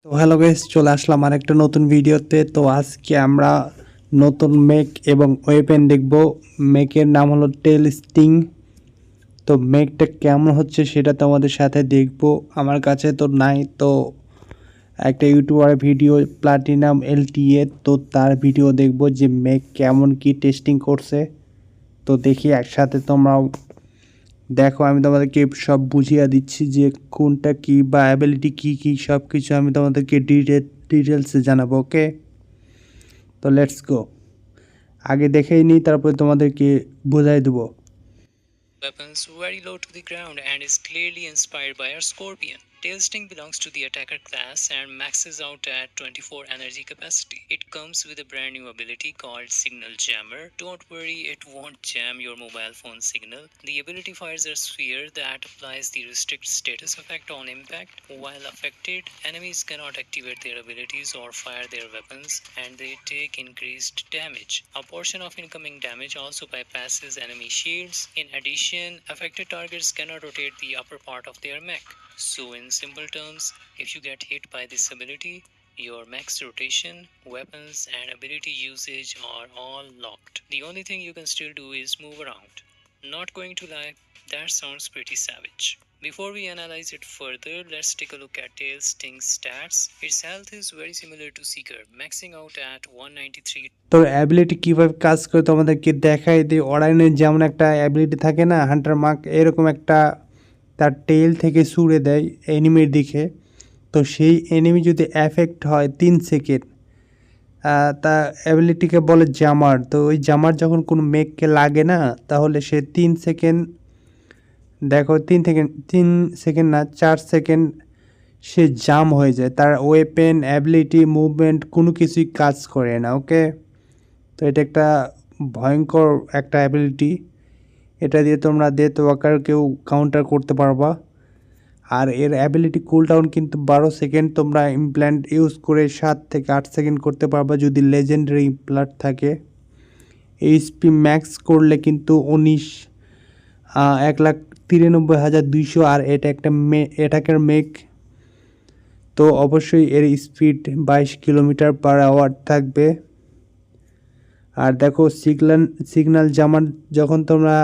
তো hello guys, চলে আসলাম আরেকটা নতুন ভিডিওতে। তো আজকে আমরা নতুন মেক এবং ওয়েপেন দেখব। মেকের নাম হলো টেল স্টিং। তো মেকটা কেমন হচ্ছে সেটা তোমাদের সাথে দেখব। আমার কাছে তো নাই, তো একটা ইউটিউবার ভিডিও প্লাটিনাম এলটিএ, তো তার ভিডিও দেখব যে মেক কেমন কি টেস্টিং করছে। তো দেখি একসাথে তোমরাও দেখো, আমি তোমাদেরকে সব বুঝিয়ে দিচ্ছি যে কোনটা কি বা অ্যাবিলিটি কি কি সব কিছু আমি তোমাদেরকে ডিটেলসে জানাবো। ওকে, তো লেটস গো। আগে দেখেই নিই, তারপরে তোমাদেরকে বোঝাই দেবো। Weapons very low to the ground and is clearly inspired by our Scorpion. Tailsting belongs to the attacker class and maxes out at 24 energy capacity. It comes with a brand new ability called Signal Jammer. Don't worry, it won't jam your mobile phone signal. The ability fires a sphere that applies the restrict status effect on impact. While affected, enemies cannot activate their abilities or fire their weapons, and they take increased damage. A portion of incoming damage also bypasses enemy shields. In addition, affected targets cannot rotate the upper part of their mech. So in simple terms, if you get hit by this ability, your mech's rotation, weapons and ability usage are all locked. The only thing you can still do is move around. Not going to lie, that sounds pretty savage. Before we analyze it further, let's take a look at Tail Sting's stats. Its health is very similar to Seeker, maxing out at 193. তোর ability কীভাবে কাজ করে তোমাদেরকে দেখাই দিই। অরায়নের যেমন একটা ability থাকে না, হান্টার মার্ক, এরকম একটা তার টেল থেকে ছুঁড়ে দেয় এনিমির দিকে। তো সেই এনিমি যদি এফেক্ট হয় 3 সেকেন্ড, তা অ্যাবিলিটিকে বলে জামার। তো ওই জামার যখন কোনো মেককে লাগে না, তাহলে সে 3 সেকেন্ড, দেখো 3 সেকেন্ড না, 4 সেকেন্ড সে জাম হয়ে যায়। তার ওয়েপেন, অ্যাবিলিটি, মুভমেন্ট কোনো কিছুই কাজ করে না। ওকে, তো এটা একটা ভয়ঙ্কর একটা অ্যাবিলিটি। এটা দিয়ে তোমরা ডেথ ওয়াকারকেও কাউন্টার করতে পারবা। আর এর অ্যাবিলিটি কুলডাউন কিন্তু 12 সেকেন্ড। তোমরা ইমপ্ল্যান্ট ইউজ করে 7 থেকে 8 সেকেন্ড করতে পারবা যদি লেজেন্ডারি ইমপ্ল্যান্ট থাকে। এইচপি ম্যাক্স করলে কিন্তু 1,93,200। আর এটা একটা অ্যাটাকের মেক, তো অবশ্যই এর স্পিড 22 কিলোমিটার/আওয়ার থাকবে। আর দেখো সিগন্যাল জামার যখন তোমরা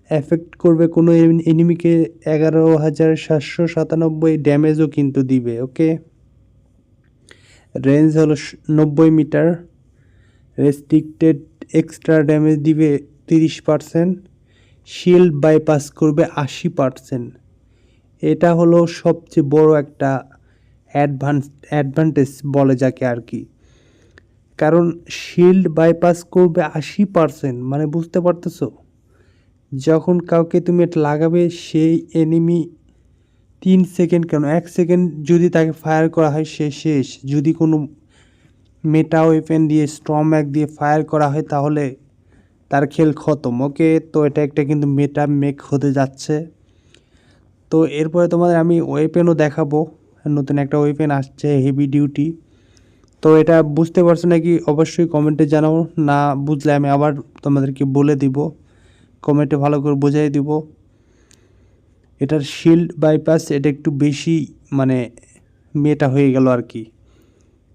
এফেক্ট করবে কোনো এনিমিকে, 11,797 ড্যামেজও কিন্তু দিবে। ওকে, রেঞ্জ হলো 90 মিটার। রেস্ট্রিক্টেড এক্সট্রা ড্যামেজ দিবে 30%। শিল্ড বাইপাস করবে 80%। এটা হলো সবচেয়ে বড় একটা অ্যাডভান্টেজ বলে যাকে আর কি। কারণ শিল্ড বাইপাস করবে 80%, মানে বুঝতে পারতেছো, যখন কাউকে তুমি এটা লাগাবে সেই এনিমি 3 সেকেন্ড কেন 1 সেকেন্ড যদি তাকে ফায়ার করা হয় সে শেষ। যদি কোনো মেটা ওয়েপেন দিয়ে, স্ট্রম্যাক দিয়ে ফায়ার করা হয় তাহলে তার খেল খতম। ওকে, তো এটা একটা কিন্তু মেটা মেক হতে যাচ্ছে। তো এরপরে তোমাদের আমি ওয়েপেনও দেখাবো। নতুন একটা ওয়েপেন আসছে, হেভি ডিউটি। তো এটা বুঝতে পারছো নাকি অবশ্যই কমেন্টে জানাও, না বুঝলে আমি আবার তোমাদেরকে বলে দিব, কমেন্টে ভালো করে বোঝাই দিব। এটার শিল্ড বাইপাস এটা একটু বেশি, মানে মেটা হয়ে গেল আর কি।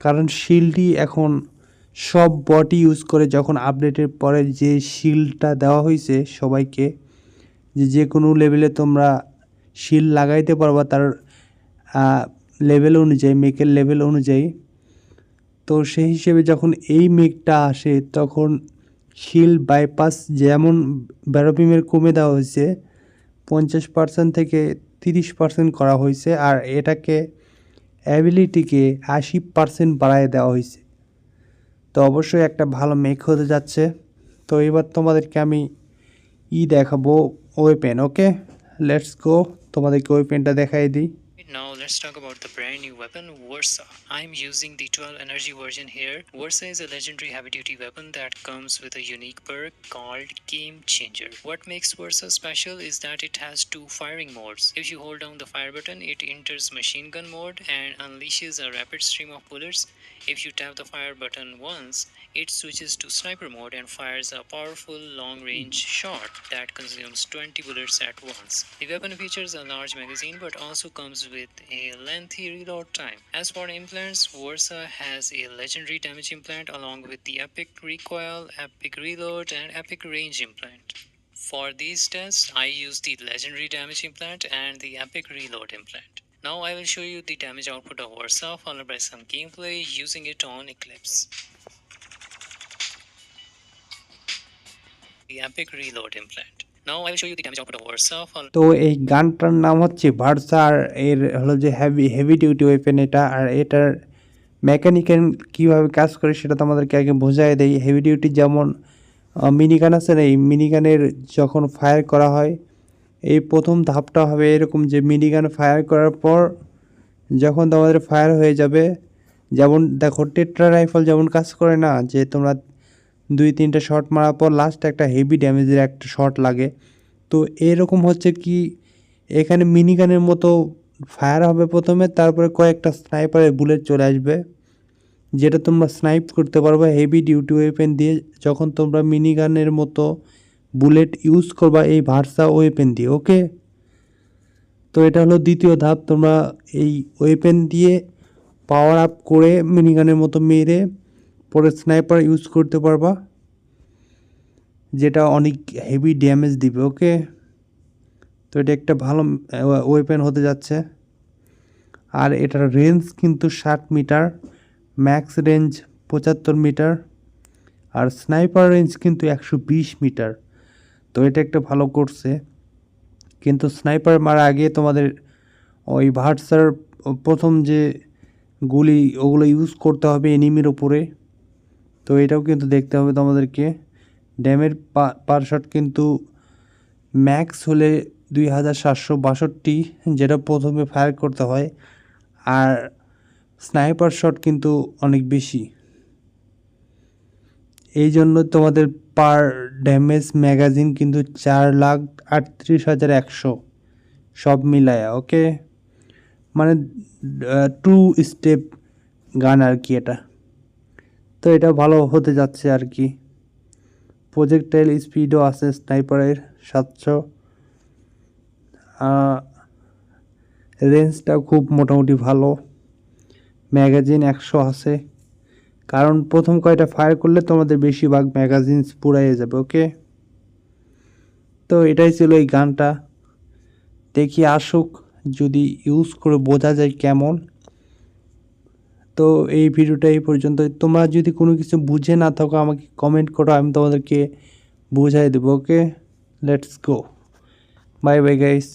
কারণ শিল্ডই এখন সব বটই ইউজ করে। যখন আপডেটের পরে যে শিল্ডটা দেওয়া হয়েছে সবাইকে, যে কোনো লেভেলে তোমরা শিল্ড লাগাইতে পারবা তার লেভেল অনুযায়ী, মেকের লেভেল অনুযায়ী। তো সেই হিসেবে যখন এই মেকটা আসে তখন শিল্ড বাইপাস যেমন ব্যারোপিমের কমে দেওয়া হয়েছে, 50% থেকে 30% করা হয়েছে। আর এটাকে অ্যাবিলিটিকে 80% বাড়ায় দেওয়া হয়েছে। তো অবশ্যই একটা ভালো মেক হতে যাচ্ছে। তো এবার তোমাদেরকে আমি দেখাবো ওয়েপেন। ওকে, লেটস গো, তোমাদেরকে ওয়েপেনটা দেখাই দিই। Now let's talk about the brand new weapon Versa. I'm using the 12 energy version here. Versa is a legendary heavy duty weapon that comes with a unique perk called Game Changer. What makes Versa special is that it has two firing modes. If you hold down the fire button, it enters machine gun mode and unleashes a rapid stream of bullets. If you tap the fire button once, it switches to sniper mode and fires a powerful long range shot that consumes 20 bullets at once. The weapon features a large magazine but also comes with with a lengthy reload time. As for implants, Versa has a legendary damage implant along with the Epic Recoil, Epic Reload, and Epic Range implant. For these tests, I use the legendary damage implant and the Epic Reload implant. Now I will show you the damage output of Versa followed by some gameplay using it on Eclipse. The Epic Reload implant. Now I will show you the damage output of Versa followed. তো এই গানটার নাম হচ্ছে versa, আর এর হলো যে heavy duty weapon এটা, আর এটার মেকানিক্যাল কীভাবে কাজ করে সেটা তো আমাদেরকে আগে বোঝাই দেয়। হেভি ডিউটি যেমন মিনিগান আছে না, এই মিনিগানের যখন ফায়ার করা হয় এই প্রথম ধাপটা হবে এরকম যে মিনিগান ফায়ার করার পর যখন তোমাদের ফায়ার হয়ে যাবে, যেমন দেখো টেট্রা রাইফেল যেমন কাজ করে না, যে তোমরা 2-3টা শট মারার পর লাস্ট একটা হেভি ড্যামেজের একটা শট লাগে, তো এরকম হচ্ছে কি এখানে মিনিগানের মতো ফায়ার হবে প্রথমে, তারপরে কয়েকটা স্নাইপারের বুলেট চলে আসবে যেটা তোমরা স্নাইপ করতে পারবে হেভি ডিউটি ওয়েপেন দিয়ে, যখন তোমরা মিনিগানের মতো বুলেট ইউজ করবা এই ভার্সা ওয়েপেন দিয়ে। ওকে, তো এটা হলো দ্বিতীয় ধাপ, তোমরা এই ওয়েপেন দিয়ে পাওয়ার আপ করে মিনিগানের মতো মেরে পরে স্নাইপার ইউজ করতে পারবা, যেটা অনেক হেভি ড্যামেজ দিবে। ওকে, তো এটা একটা ভালো ওয়েপেন হতে যাচ্ছে। আর এটার রেঞ্জ কিন্তু 60 মিটার, ম্যাক্স রেঞ্জ 75 মিটার, আর স্নাইপার রেঞ্জ কিন্তু 120 মিটার। তো এটা একটা ভালো করছে, কিন্তু স্নাইপার মারার আগে তোমাদের ওই ভার্সার প্রথম যে গুলি ওগুলো ইউজ করতে হবে এনিমির ওপরে, তো এটাও কিন্তু দেখতে হবে তোমাদেরকে। ড্যামের পার শট কিন্তু ম্যাক্স হলে 2762, যেটা প্রথমে ফায়ার করতে হয়, আর স্নাইপার শট কিন্তু অনেক বেশি, এই জন্য তোমাদের পার ড্যামেজ ম্যাগাজিন কিন্তু 4,38,100 সব মিলায়া। ওকে, মানে 2 স্টেপ গান আর কি এটা, তো এটা ভালো হতে যাচ্ছে আর কি। প্রজেক্টাইল স্পিডও আছে স্নাইপারের 700, রেঞ্জটা খুব মোটামুটি ভালো, ম্যাগাজিন 100 আছে, কারণ প্রথম কয়টা ফায়ার করলে তোমাদের বেশিরভাগ ম্যাগাজিন পুরাইয়ে যাবে। ওকে, তো এটাই ছিল এই গানটা, দেখি আসুক যদি ইউজ করে বোঝা যায় কেমন। তো এই ভিডিওটা এই পর্যন্ত, তোমরা যদি কোনো কিছু বুঝে না থাকো আমাকে কমেন্ট করো, আমি তোমাদেরকে বুঝাই দেবো। Okay, let's go, bye bye guys.